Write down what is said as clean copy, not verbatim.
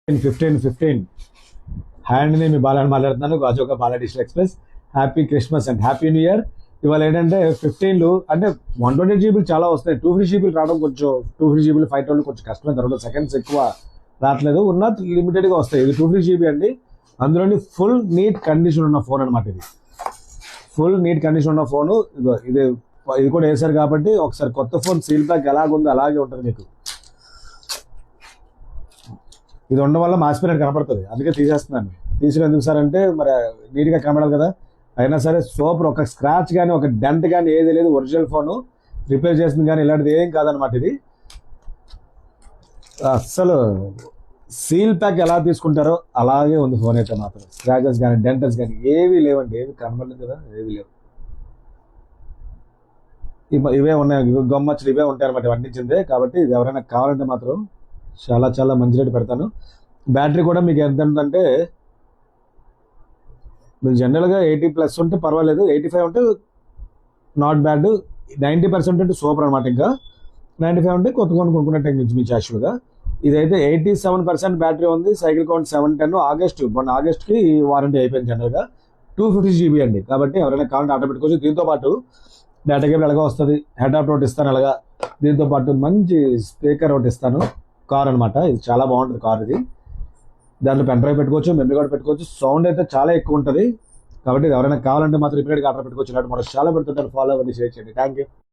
15 hand నేను మీ బాలని మాట్లాడుతున్నాను. గాజుక Bala digital express. Happy Christmas and happy new year. ఇవాళ ఏంటంటే 15 అంటే 128 GB చాలా వస్తాయి. 250 GB రావడం కొంచెం 250 GB 512 కొంచెం కష్టమే. తర్వాత సెకండ్స్ ఎక్కువ రావట్లేదు, ఉన్న లిమిటెడ్ గా వస్తాయి. ఇది 250 GB అండి. అందులోని ఫుల్ నీట్ కండిషన్ ఉన్న ఫోన్ అనమాట. ఇది ఫుల్ నీట్ కండిషన్ ఉన్న ఫోను. ఇది ఇది కూడా వేసారు కాబట్టి ఒకసారి కొత్త ఫోన్ సీల్ ప్యాక్ ఎలాగుందో అలాగే ఉంటుంది మీకు. ఇది ఉండడం వల్ల మాసిపోయినట్టు కనపడుతుంది, అందుకే తీసేస్తున్నాను. తీసిన ఎందుకు సార్ అంటే మరి నీట్గా కనపడాలి కదా. అయినా సరే సూపర్. ఒక స్క్రాచ్ కానీ ఒక డెంట్ కానీ ఏది లేదు. ఒరిజినల్ ఫోను, రిపేర్ చేసింది కానీ ఇలాంటిది ఏం కాదనమాట. ఇది అస్సలు సీల్ ప్యాక్ ఎలా తీసుకుంటారో అలాగే ఉంది ఫోన్ అయితే మాత్రం. స్క్రాచెస్ కానీ డెంటర్స్ కానీ ఏవి లేవండి, ఏవి కనబడలేదు కదా, ఏవి లేవు. ఇవే ఉన్నాయి, గమ్మచ్చులు ఇవే ఉంటాయి అనమాట వండించిందే. కాబట్టి ఇది ఎవరైనా కావాలంటే మాత్రం చాలా చాలా మంచి రేటు పెడతాను. బ్యాటరీ కూడా మీకు ఎంత ఉందంటే, మీకు జనరల్గా 80+ ఉంటే పర్వాలేదు, 85 ఉంటే నాట్ బ్యాడ్, 90% ఉంటే సూపర్ అనమాట. ఇంకా 95 ఉంటే కొత్త కొనుక్కున్నట్టే మించి యాక్చువల్గా. ఇదైతే 87% బ్యాటరీ ఉంది. Cycle count 710. మొన్న ఆగస్ట్కి వారంటీ అయిపోయింది. జనరల్గా 250 GB అండి. కాబట్టి ఎవరైనా కావాలంటే ఆటో పెట్టుకోవచ్చు. దీంతో పాటు డేటా కేబుల్ ఎలాగో వస్తుంది, హెడ్ ఆఫ్ ఒకటి ఇస్తాను అలాగా. దీంతో పాటు మంచి స్పీకర్ ఒకటి ఇస్తాను. కార్ అనమాట, ఇది చాలా బాగుంటుంది కార్ ఇది. దాంట్లో పెన్ డ్రైవ్ పెట్టుకోవచ్చు, మెమరీ కార్డ్ పెట్టుకోవచ్చు. సౌండ్ అయితే చాలా ఎక్కువ ఉంటుంది. కాబట్టి ఎవరైనా కావాలంటే మాత్రం ఇప్పటికీ ఆర్డర్ పెట్టుకోవచ్చు. ఇలాంటి మరో చాలా పెడుతుంటారు. ఫాలో అవ్వండి, షేర్ చేయండి. Thank you.